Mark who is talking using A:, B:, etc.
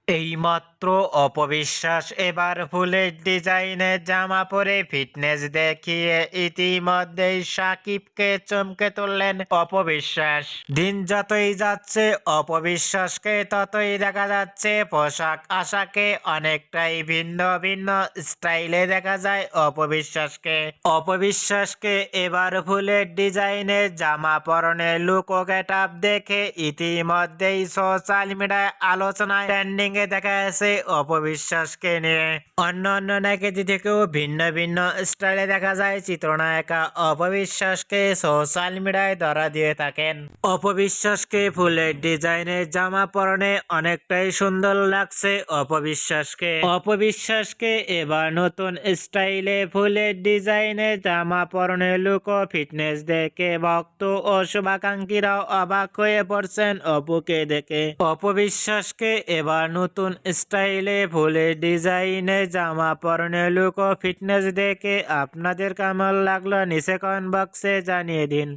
A: এইমাত্র অপবিশ্বাস এবার ফুলের ডিজাইনের জামা পরে ফিটনেস দেখিয়ে ইতিমধ্যেই সাকিবকে চমকে তুললেন অপবিশ্বাস। দিন যতই যাচ্ছে অপবিশ্বাসকে ততই দেখা যাচ্ছে পোশাক আশাকে অনেকটাই ভিন্ন ভিন্ন স্টাইলে দেখা যায় অপবিশ্বাসকে এবার ফুলের ডিজাইনের জামা পরনে লুক ও গেটআপ দেখে ইতিমধ্যেই সোশ্যাল মিডিয়ায় আলোচনায় ট্রেন্ডিং এ দেখা যাচ্ছে অপবিশ্বাসকে নিয়ে। অন্য নায়িকাদের থেকেও ভিন্ন ভিন্ন স্টাইলে দেখা যায় চিত্রনায়িকা অপবিশ্বাসকে সোশ্যাল মিডিয়ায় ধরা দিয়ে থাকেন। অপবিশ্বাসকে ফুলের ডিজাইনের জামা পরনে অনেকটাই সুন্দর লাগছে অপবিশ্বাসকে এবার নতুন স্টাইলে ফুলের ডিজাইনের জামা পরনে লুক ও ফিটনেস দেখে ভক্ত ও শুভাকাঙ্ক্ষীরাও অবাক হয়ে পড়ছেন অপুকে দেখে। অপবিশ্বাসকে এবার নতুন স্টাইলে ফুলের ডিজাইনে জামা পরনে লুক ও ফিটনেস দেখে আপনাদের কেমন লাগলো নিচে কমেন্ট বক্সে জানিয়ে দিন।